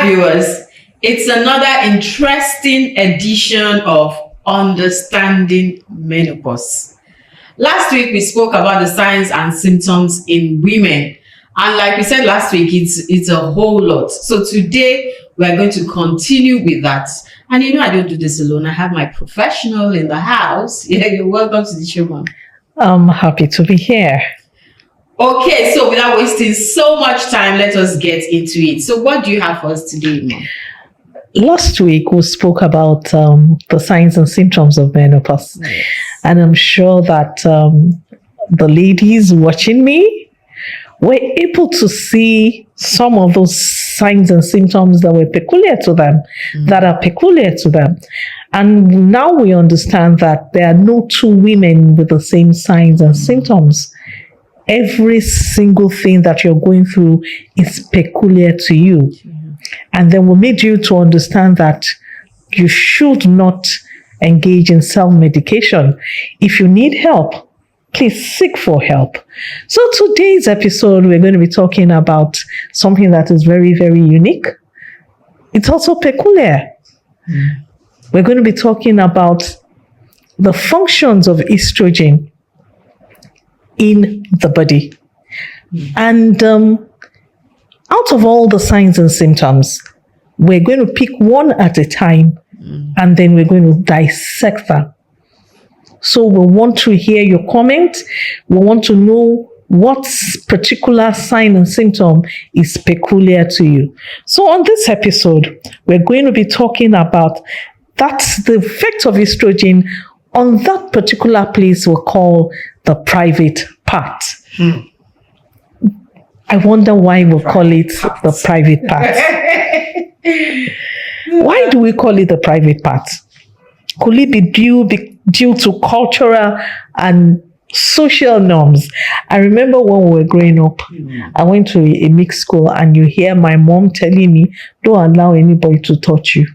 Hi viewers, it's another interesting edition of Understanding Menopause. Last week we spoke about the signs and symptoms in women, and like we said last week, it's a whole lot. So today we're going to continue with that. And you know I don't do this alone. I have my professional in the house. Yeah, you're welcome to the show, Mom. I'm happy to be here. Okay, so without wasting so much time, let us get into it. So what do you have for us today, Mom? Last week, we spoke about the signs and symptoms of menopause. Yes. And I'm sure that the ladies watching me were able to see some of those signs and symptoms that were peculiar to them, that are peculiar to them. And now we understand that there are no two women with the same signs and symptoms. Every single thing that you're going through is peculiar to you. And then we made you to understand that you should not engage in self-medication. If you need help, please seek for help. So today's episode, we're going to be talking about something that is very, very unique. It's also peculiar. We're going to be talking about the functions of estrogen in the body. And out of all the signs and symptoms, we're going to pick one at a time, and then we're going to dissect them. So we want to hear your comment. We want to know what particular sign and symptom is peculiar to you. So on this episode, we're going to be talking about that's the effect of estrogen on that particular place we call the private part. I wonder why we call it the private part. Why do we call it the private part? Could it be due to cultural and social norms? I remember when we were growing up, I went to a mixed school, and you hear my mom telling me, don't allow anybody to touch you.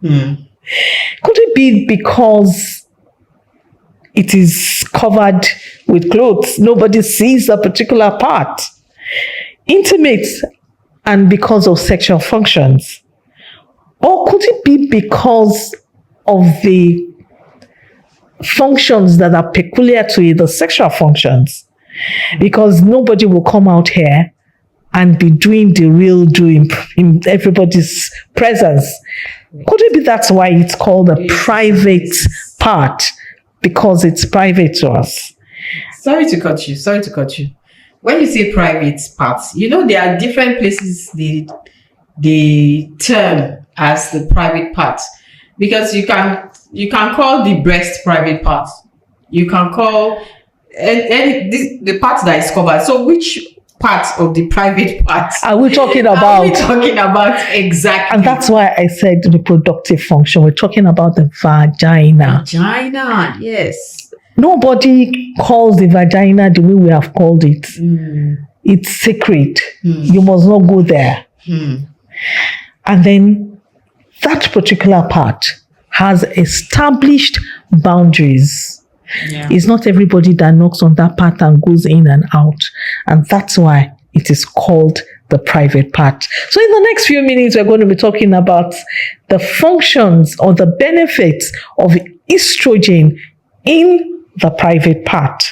Could it be because it is covered with clothes? Nobody sees a particular part. Intimate, and because of sexual functions. Or could it be because of the functions that are peculiar to it, the sexual functions? Because nobody will come out here and be doing the real doing in everybody's presence. Could it be that's why it's called a private part? Because it's private to us. Sorry to cut you. When you say private parts, you know there are different places they term as the private part, because you can call the breast private part. You can call the part that is covered. So which part of the private part are we talking about? Are we talking about exactly? And that's why I said reproductive function. We're talking about the vagina. Vagina, yes. Nobody calls the vagina the way we have called it. It's sacred. You must not go there. And then that particular part has established boundaries. Yeah. It's not everybody that knocks on that part and goes in and out. And that's why it is called the private part. So in the next few minutes, we're going to be talking about the functions or the benefits of estrogen in the private part.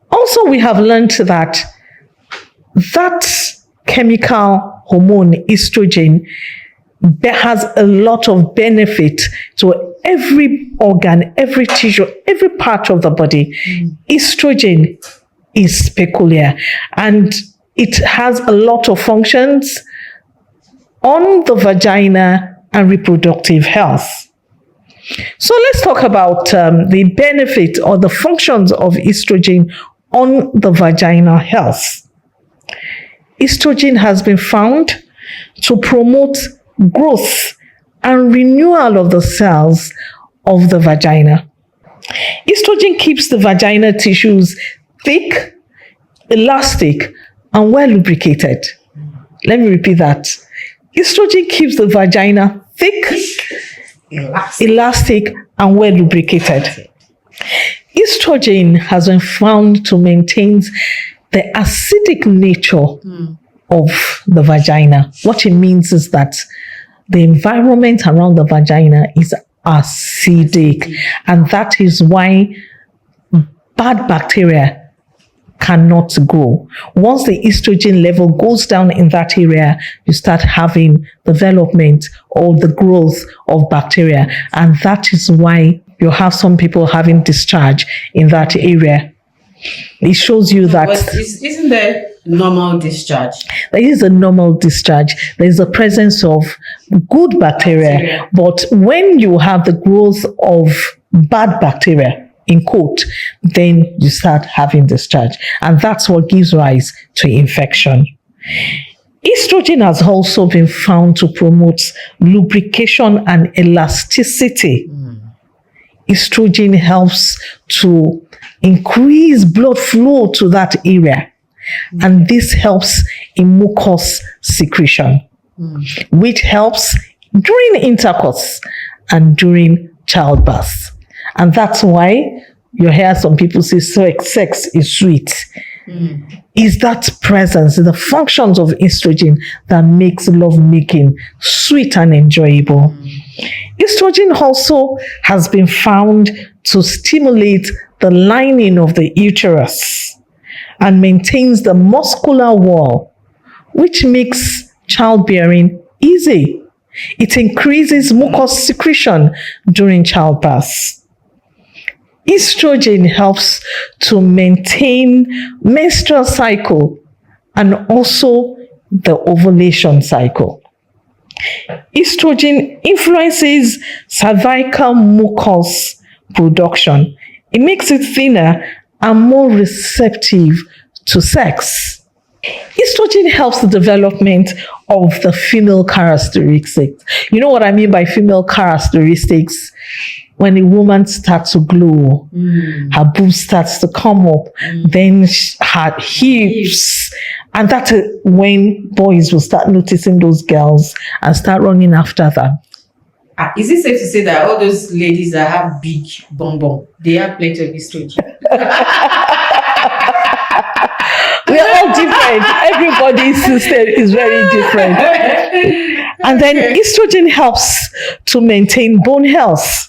Also, we have learned that chemical hormone, estrogen, has a lot of benefit to every organ, every tissue, every part of the body. Estrogen is peculiar, and it has a lot of functions on the vagina and reproductive health. So let's talk about the benefit or the functions of estrogen on the vaginal health. Estrogen has been found to promote growth and renewal of the cells of the vagina. Estrogen keeps the vagina tissues thick, elastic, and well lubricated. Let me repeat that. Estrogen keeps the vagina thick, elastic, and well lubricated. Estrogen has been found to maintain the acidic nature of the vagina. What it means is that the environment around the vagina is acidic, and that is why bad bacteria cannot grow. Once the estrogen level goes down in that area, you start having development or the growth of bacteria, and that is why you have some people having discharge in that area. It shows you that isn't there normal discharge? there is a normal discharge. There is a presence of good bacteria, but when you have the growth of bad bacteria, in quote, then you start having discharge, and that's what gives rise to infection. Estrogen has also been found to promote lubrication and elasticity. Estrogen helps to increase blood flow to that area, and this helps in mucus secretion, which helps during intercourse and during childbirth. And that's why you hear some people say sex is sweet. Is that presence, the functions of estrogen that makes lovemaking sweet and enjoyable. Estrogen also has been found to stimulate the lining of the uterus and maintains the muscular wall, which makes childbearing easy. It increases mucus secretion during childbirth. Estrogen helps to maintain menstrual cycle and also the ovulation cycle. Estrogen influences cervical mucus production. It makes it thinner and more receptive to sex. Estrogen helps the development of the female characteristics. You know what I mean by female characteristics? When a woman starts to glow, her boobs starts to come up, then her hips, and that's when boys will start noticing those girls and start running after them. Is it safe to say that all those ladies that have big bum, they have plenty of estrogen? We are all different. Everybody's system is very different. And then estrogen helps to maintain bone health.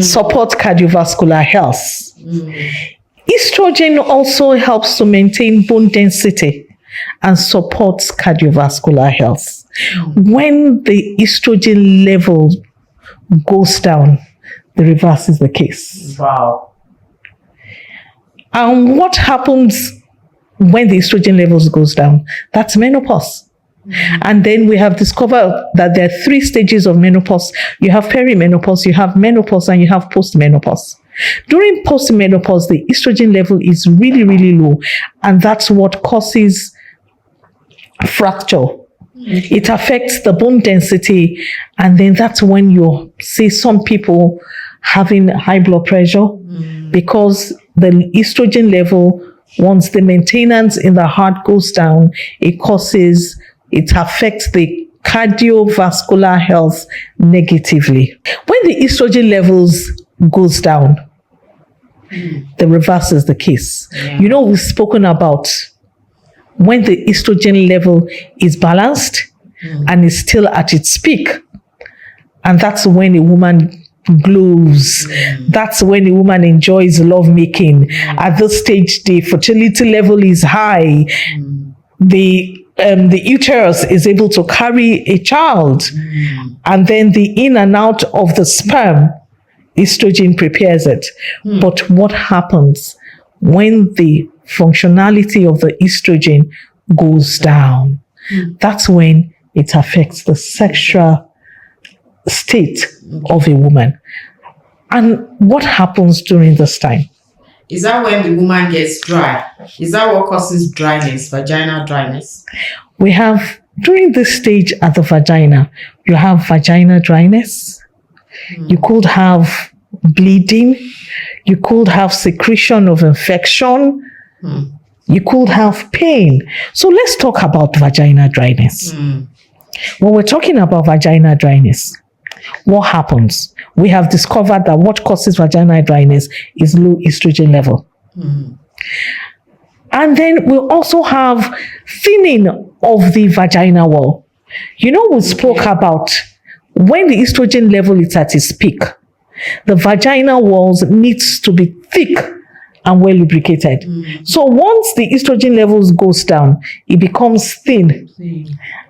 Support cardiovascular health. Estrogen also helps to maintain bone density and supports cardiovascular health. When the estrogen level goes down, the reverse is the case. Wow. And what happens when the estrogen levels goes down? That's menopause. And then we have discovered that there are 3 stages of menopause. You have perimenopause, you have menopause, and you have postmenopause. During postmenopause, the estrogen level is really, really low, and that's what causes fracture. It affects the bone density, and then that's when you see some people having high blood pressure because the estrogen level, once the maintenance in the heart goes down, it affects the cardiovascular health negatively. When the estrogen levels goes down, the reverse is the case. You know, we've spoken about when the estrogen level is balanced and is still at its peak, and that's when a woman glows. That's when a woman enjoys lovemaking. At this stage, the fertility level is high. The uterus is able to carry a child, and then the in and out of the sperm, estrogen prepares it. But what happens when the functionality of the estrogen goes down? That's when it affects the sexual state of a woman. And what happens during this time? Is that when the woman gets dry? Is that what causes dryness, vaginal dryness? We have, during this stage at the vagina, you have vaginal dryness. You could have bleeding. You could have secretion of infection. You could have pain. So let's talk about vaginal dryness. When we're talking about vaginal dryness, what happens? We have discovered that what causes vaginal dryness is low estrogen level. And then we also have thinning of the vaginal wall. We spoke about when the estrogen level is at its peak, the vaginal walls needs to be thick and well lubricated. So once the estrogen levels goes down, it becomes thin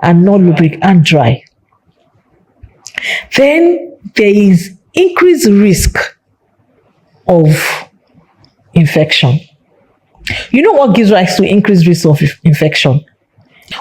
and not lubricated and dry. Then there is increased risk of infection. You know what gives rise to increased risk of infection?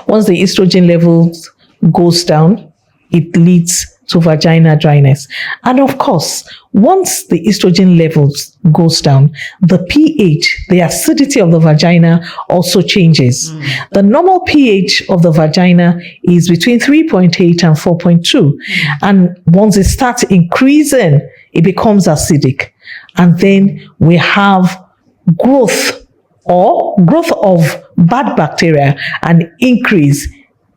Once the estrogen levels goes down, it leads to vaginal dryness. And of course, once the estrogen levels goes down, the pH, the acidity of the vagina also changes. The normal pH of the vagina is between 3.8 and 4.2. And once it starts increasing, it becomes acidic. And then we have growth of bad bacteria and increase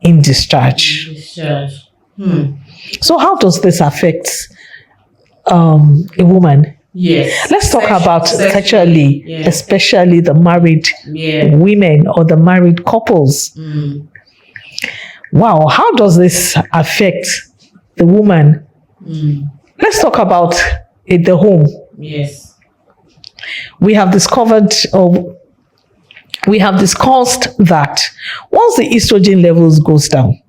in discharge. So how does this affect a woman? Yes. Let's talk about sexually, especially the married women or the married couples. Wow, how does this affect the woman? Let's talk about the home. Yes. We have discussed that once the estrogen levels goes down,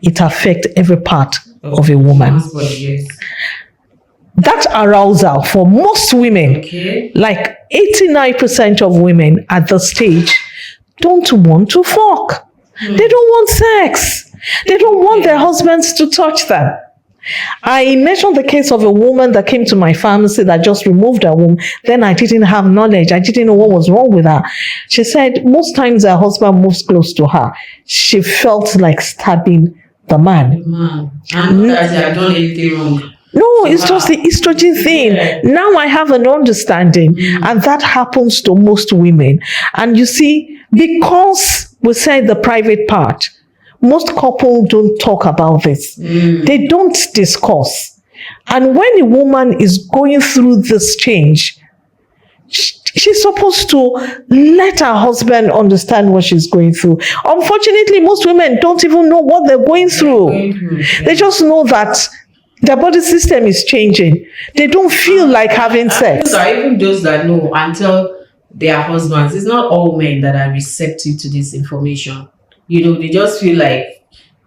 it affects every part of a woman. That arousal for most women, like 89% of women at the stage, don't want to fuck. They don't want sex. They don't want their husbands to touch them. I mentioned the case of a woman that came to my pharmacy that just removed her womb. Then I didn't have knowledge. I didn't know what was wrong with her. She said most times her husband moves close to her, she felt like stabbing the man. And that they have done anything wrong. No, it's just the estrogen thing. Now I have an understanding, and that happens to most women. And you see, because we said the private part, most couples don't talk about this. They don't discuss. And when a woman is going through this change, she's supposed to let her husband understand what she's going through. Unfortunately, most women don't even know what they're going through. They just know that their body system is changing. They don't feel like having sex. Even those that know until their husbands, it's not all men that are receptive to this information. They just feel like,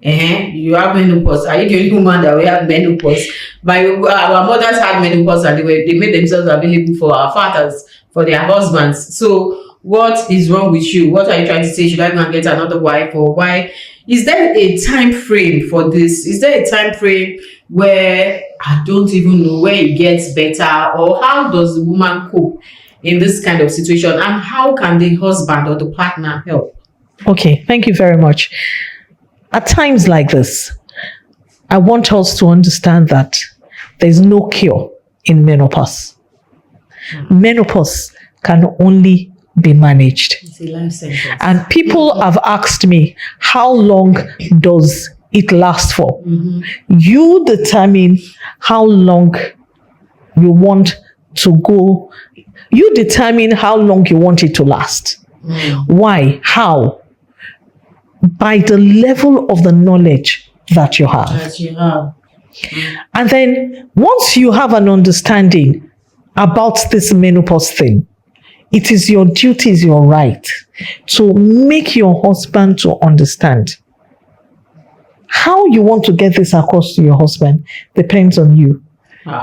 you have menopause. Are you the only woman that we have menopause? Our mothers had menopause and they made themselves available for our fathers, for their husbands. So what is wrong with you? What are you trying to say? Should I go and get another wife, or why? Is there a time frame for this? Is there a time frame where I don't even know where it gets better, or how does the woman cope in this kind of situation, and how can the husband or the partner help? Okay, thank you very much. At times like this, I want us to understand that there's no cure in menopause. Menopause can only be managed. It's a life sentence. And people have asked me, how long does it last for? You determine how long you want to go. You determine how long you want it to last. Why? How? By the level of the knowledge that you have. And then once you have an understanding about this menopause thing, it is your duty, is your right to make your husband to understand. How you want to get this across to your husband depends on you.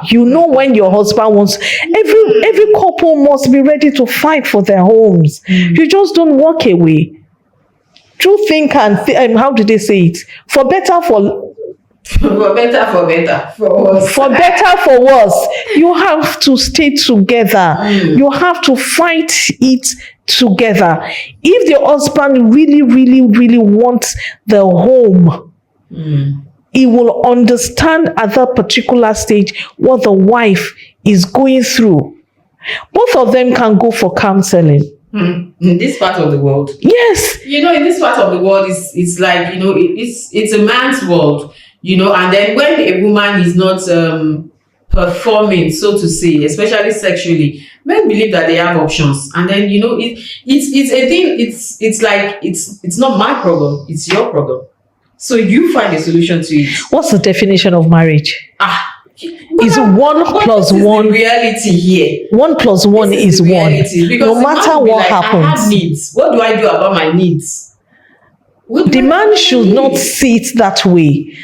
You know when your husband wants, every couple must be ready to fight for their homes. You just don't walk away. True think and how did they say it? For better, for better, for worse. You have to stay together. You have to fight it together. If the husband really, really, really wants the home, he will understand at that particular stage what the wife is going through. Both of them can go for counseling. In this part of the world. Yes. In this part of the world, it's like, it's a man's world, and then when a woman is not performing, so to say, especially sexually, men believe that they have options, and then it's a thing. It's like it's not my problem; it's your problem. So you find a solution to it. What's the definition of marriage? Is one plus this is one the reality here? 1 plus 1 This is the 1. reality, because No the man matter will be what like, I have happens, needs. What do I do about my needs? What do the I do about man my should not needs? see it that way.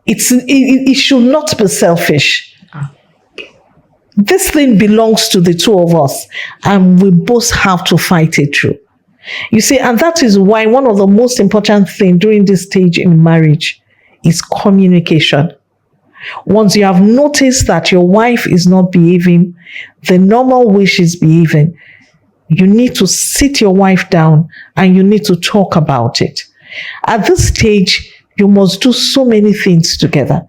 It should not be selfish. This thing belongs to the two of us, and we both have to fight it through. You see, and that is why one of the most important things during this stage in marriage is communication. Once you have noticed that your wife is not behaving the normal way she's behaving, you need to sit your wife down and you need to talk about it. At this stage, you must do so many things together.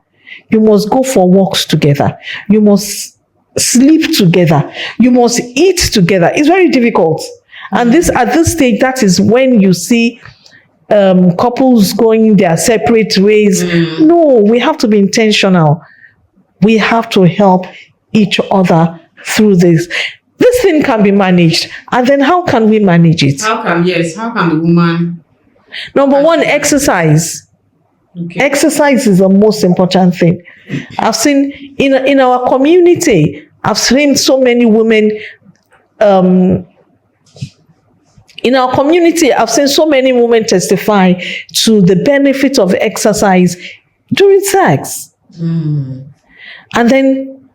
You must go for walks together. You must sleep together. You must eat together. It's very difficult. And at this stage, that is when you see couples going their separate ways. No, we have to be intentional. We have to help each other through this. This thing can be managed. And then how can we manage it? How can the woman? Number one, exercise. Okay. Exercise is the most important thing. I've seen in our community, I've seen so many women in our community, I've seen so many women testify to the benefit of exercise during sex. And then,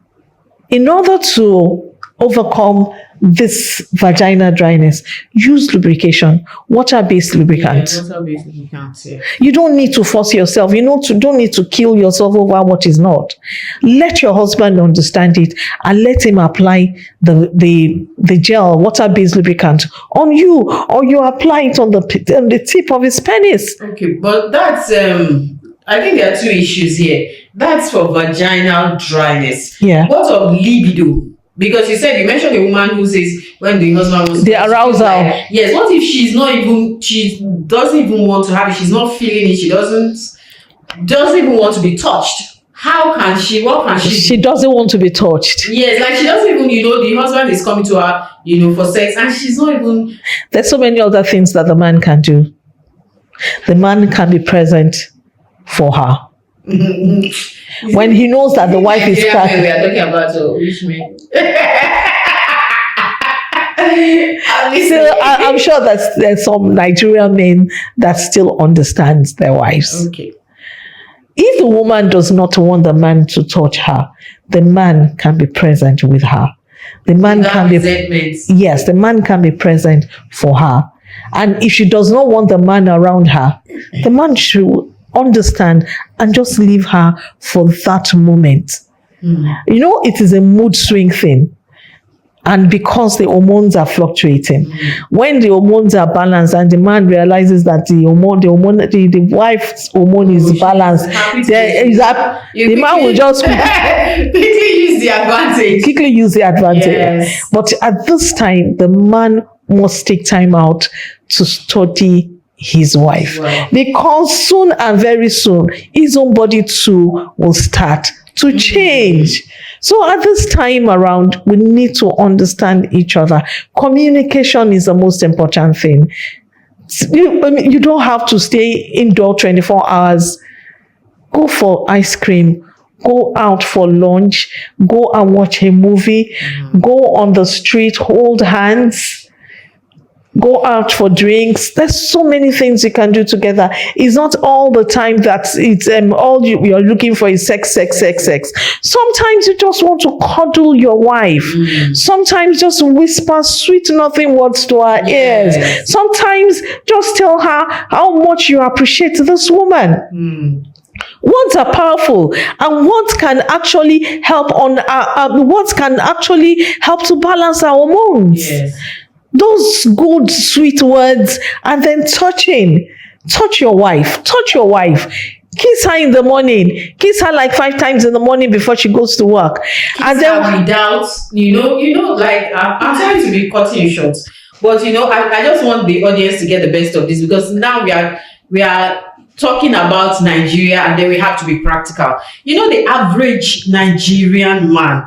in order to overcome this vagina dryness, use lubrication, water-based lubricant. Yeah, water-based lubricant, yeah. You don't need to force yourself. You don't need to kill yourself over what is not. Let your husband understand it and let him apply the gel, water-based lubricant on you, or you apply it on the tip of his penis. Okay, but that's I think there are two issues here. That's for vaginal dryness. Yeah. What of libido? Because you mentioned a woman who says when the husband was The arousal. Yes. What if she doesn't even want to have it? She's not feeling it. She doesn't even want to be touched. How can she? What can she? She doesn't want to be touched. Yes, like she doesn't even. The husband is coming to her, for sex, and she's not even. There's so many other things that the man can do. The man can be present for her. When he knows that the wife is pregnant. We are talking about which men? I'm sure that there's some Nigerian men that still understands their wives. Okay. If the woman does not want the man to touch her, the man can be present with her. The man can be yes, the man can be present for her. And if she does not want the man around her, the man should understand and just leave her for that moment. It is a mood swing thing. And because the hormones are fluctuating, when the hormones are balanced and the man realizes that the wife's hormone is balanced, the man will just quickly use the advantage. Yes. But at this time, the man must take time out to study his wife. Wow. Because soon and very soon, his own body too will start to change. So at this time around, we need to understand each other. Communication is the most important thing. You don't have to stay indoor 24 hours. Go for ice cream. Go out for lunch. Go and watch a movie. Go on the street, hold hands. Go out for drinks. There's so many things you can do together. It's not all the time that it's all you're looking for is sex. Sometimes you just want to cuddle your wife. Sometimes just whisper sweet nothing words to her ears. Sometimes just tell her how much you appreciate this woman. Words are powerful, and words can actually help help to balance our hormones. Yes. Those good, sweet words, and then touching. Touch your wife. Kiss her in the morning. Kiss her like 5 times in the morning before she goes to work. And then without, like I'm trying to be cutting you short, but I just want the audience to get the best of this, because now we are talking about Nigeria, and then we have to be practical. You know, the average Nigerian man,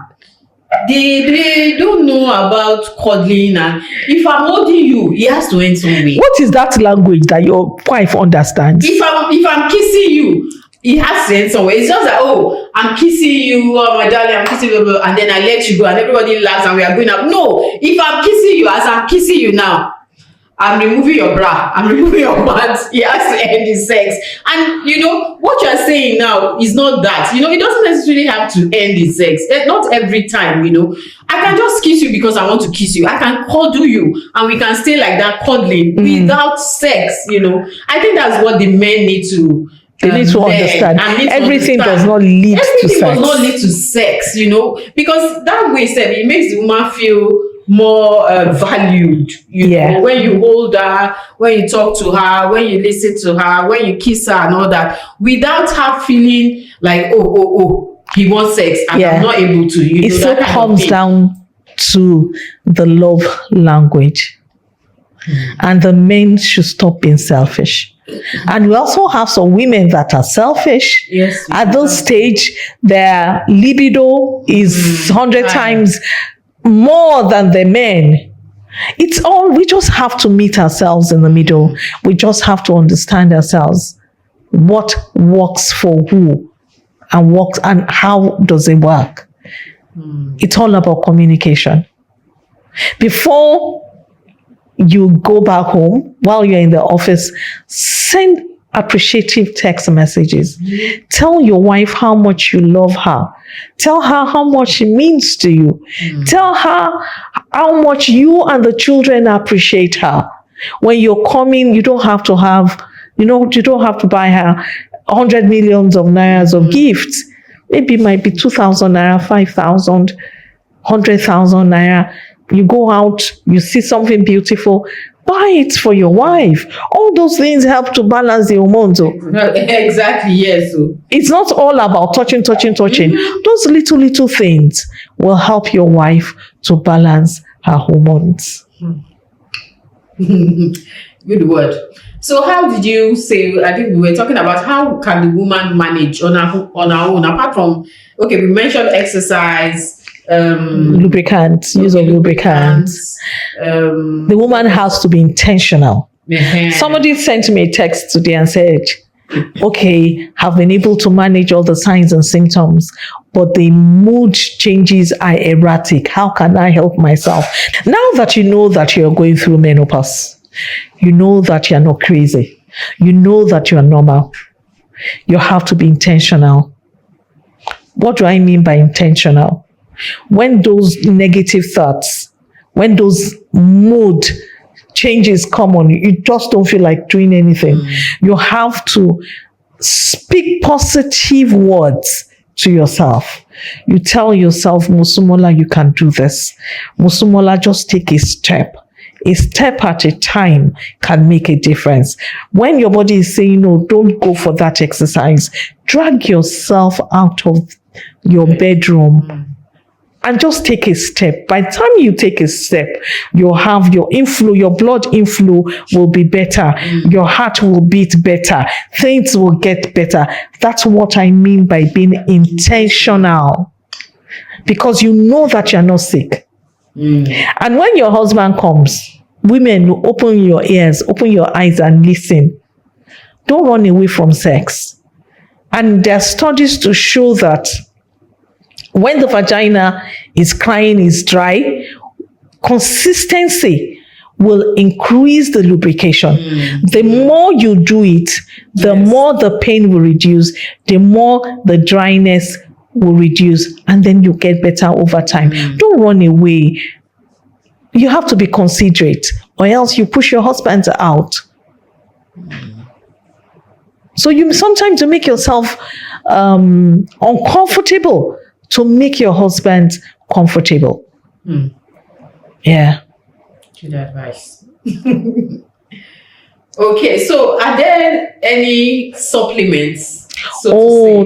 they don't know about cuddling, and if I'm holding you, he has to end some way. What is that language that your wife understands? If I'm kissing you, he has to end somewhere. It's just like, oh, I'm kissing you, oh my darling, I'm kissing you, and then I let you go, and everybody laughs, and we are going up. No, if I'm kissing you, as I'm kissing you now, I'm removing your bra, I'm removing your pants. He has to end his sex. And you know what you're saying now is not that. You know, it doesn't necessarily have to end his sex. Not every time. You know, I can just kiss you because I want to kiss you. I can cuddle you, and we can stay like that cuddling without sex. You know, I think that's what the men need to. They need to understand. Everything does not lead to sex. Everything does not lead to sex. You know, because that way, it makes the woman feel more valued, you know, when you hold her, when you talk to her, when you listen to her, when you kiss her and all that, without her feeling like, oh, he wants sex and I'm not able to. You it know, still comes down to the love language. And the men should stop being selfish. And we also have some women that are selfish. Yes. At this stage, their libido is 100 times more than the men. It's all, we just have to meet ourselves in the middle. We just have to understand ourselves. What works for who and how does it work? It's all about communication. Before you go back home, while you're in the office, send appreciative text messages. Tell your wife how much you love her. Tell her how much she means to you. Tell her how much you and the children appreciate her. When you're coming, you don't have to have, you don't have to buy her 100 millions of nairas of gifts. Maybe it might be 2,000 naira, 5,000, 100,000 naira. You go out, you see something beautiful, buy it for your wife. All those things help to balance the hormones. Exactly, yes. It's not all about touching. Those little things will help your wife to balance her hormones. Good word. So how did you say, I think we were talking about how can the woman manage on her own, apart from, we mentioned exercise, lubricants, use of lubricants. The woman has to be intentional. Somebody sent me a text today and said, have been able to manage all the signs and symptoms, but the mood changes are erratic. How can I help myself? Now that you know that you're going through menopause, you know that you're not crazy, you know that you're normal, you have to be intentional. What do I mean by intentional? When those negative thoughts, when those mood changes come on you, you just don't feel like doing anything. You have to speak positive words to yourself. You tell yourself, Musumola, you can do this. Musumola, just take a step. A step at a time can make a difference. When your body is saying, no, don't go for that exercise, drag yourself out of your bedroom and just take a step. By the time you take a step, you'll have your inflow, your blood inflow will be better. Your heart will beat better. Things will get better. That's what I mean by being intentional. Because you know that you're not sick. And when your husband comes, women, open your ears, open your eyes and listen. Don't run away from sex. And there are studies to show that when the vagina is crying, is dry, consistency will increase the lubrication. The more you do it, the more the pain will reduce, the more the dryness will reduce, and then you get better over time. Don't run away. You have to be considerate, or else you push your husband out. So sometimes you make yourself uncomfortable to make your husband comfortable. Yeah. Good advice. Okay, so are there any supplements? There are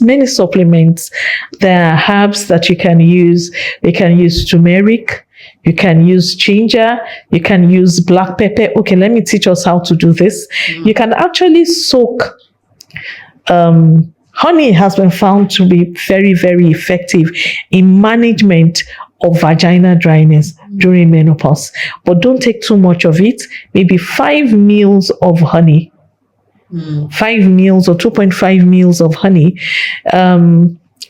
many supplements. There are herbs that you can use. You can use turmeric, You can use ginger. You can use black pepper. Okay, let me teach us how to do this. You can actually soak. Honey has been found to be very, very effective in management of vaginal dryness during menopause. But don't take too much of it. Maybe 5 meals of honey. 5 meals or 2.5 meals of honey.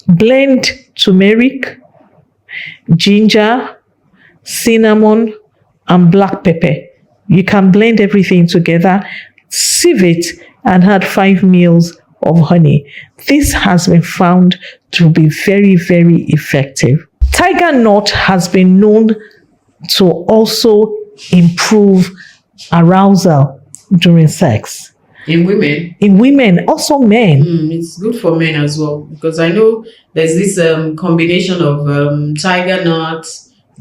Blend turmeric, ginger, cinnamon, and black pepper. You can blend everything together, sieve it, and add 5 meals of honey. This has been found to be very, very effective. Tiger nut has been known to also improve arousal during sex. In women? In women, also men. It's good for men as well, because I know there's this combination of tiger nut,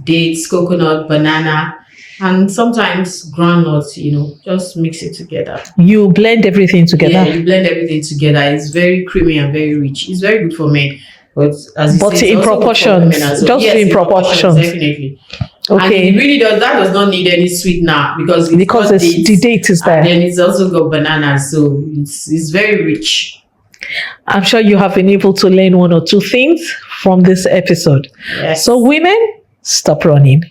dates, coconut, banana, and sometimes groundnut, just mix it together. You blend everything together? Yeah, you blend everything together. It's very creamy and very rich. It's very good for men. But as you say, in proportions, just yes, in proportions. Definitely. Okay. And it really does not need any sweetener because the date is there. And then it's also got bananas, so it's very rich. I'm sure you have been able to learn 1 or 2 things from this episode. Yes. So women, stop running.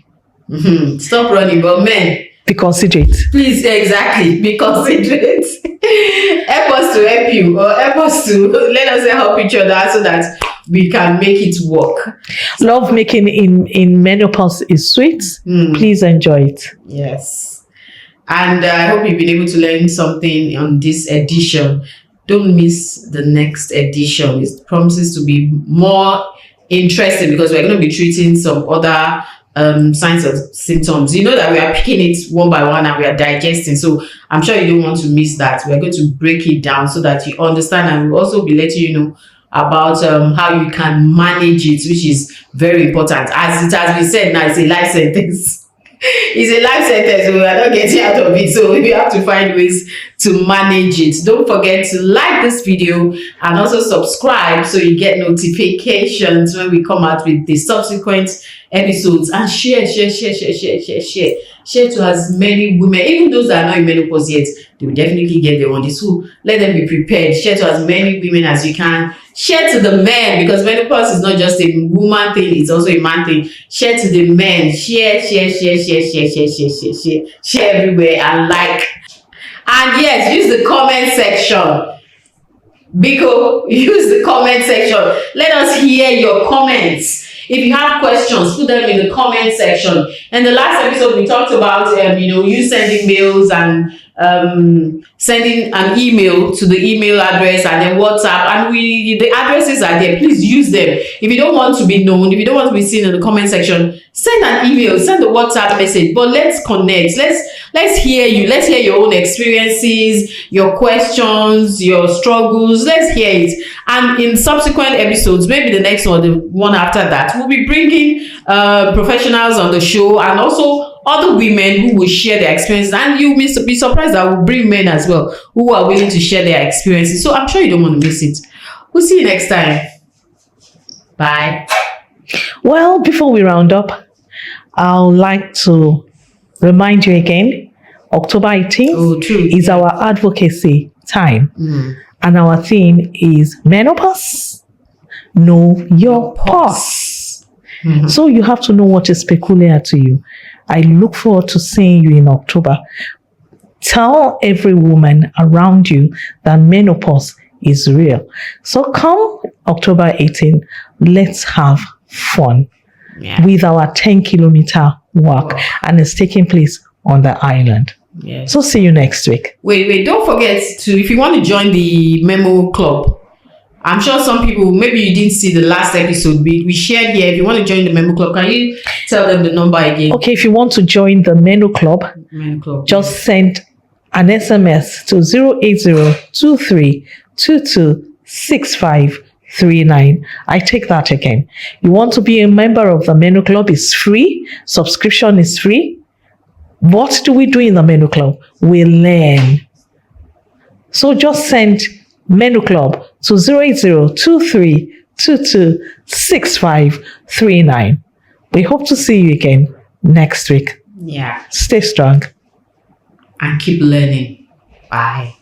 Stop running, but men, be considerate. Please, exactly, be considerate. Help us to help you, or help us to let us help each other so that we can make it work. Love making in menopause is sweet. Please enjoy it. Yes. And I hope you've been able to learn something on this edition. Don't miss the next edition. It promises to be more interesting because we're going to be treating some other signs and symptoms. You know that we are picking it one by one and we are digesting. So I'm sure you don't want to miss that. We're going to break it down so that you understand, and we'll also be letting you know about how you can manage it, which is very important. As it has been said now, it's a life sentence. It's a life sentence, so we are not getting out of it. So we have to find ways to manage it. Don't forget to like this video and also subscribe so you get notifications when we come out with the subsequent episodes, and share to as many women, even those that are not in menopause yet. They will definitely get their on this. So let them be prepared. Share to as many women as you can. Share to the men, because menopause is not just a woman thing, it's also a man thing. Share to the men. Share everywhere, and like. And yes, use the comment section. Biko, use the comment section. Let us hear your comments. If you have questions, put them in the comment section. In the last episode, we talked about you sending mails and sending an email to the email address and then WhatsApp, and the addresses are there. Please use them. If you don't want to be known, if you don't want to be seen in the comment section, send an email, send a WhatsApp message. But let's connect. Let's hear you. Let's hear your own experiences, your questions, your struggles. Let's hear it. And in subsequent episodes, maybe the next one, the one after that, we'll be bringing professionals on the show, and also other women who will share their experiences. And you will be surprised that we'll bring men as well who are willing to share their experiences. So I'm sure you don't want to miss it. We'll see you next time. Bye. Well, before we round up, I would like to remind you again, October 18th is our advocacy time. And our theme is Menopause, Know Your Pause. So you have to know what is peculiar to you. I look forward to seeing you in October. Tell every woman around you that menopause is real. So come October 18th, let's have fun with our 10-kilometer walk. And it's taking place on the island. So see you next week. Wait, don't forget to, if you want to join the Memo Club, I'm sure some people, maybe you didn't see the last episode we shared here. If you want to join the Memo Club, can you tell them the number again? Okay, if you want to join the Memo Club, just send an SMS to 08023226539. I take that again. You want to be a member of the Memo Club, is free. Subscription is free. What do we do in the Menu Club? We learn. So just send Menu Club to 08023226539. We hope to see you again. next week. Yeah. Stay strong. And keep learning. Bye.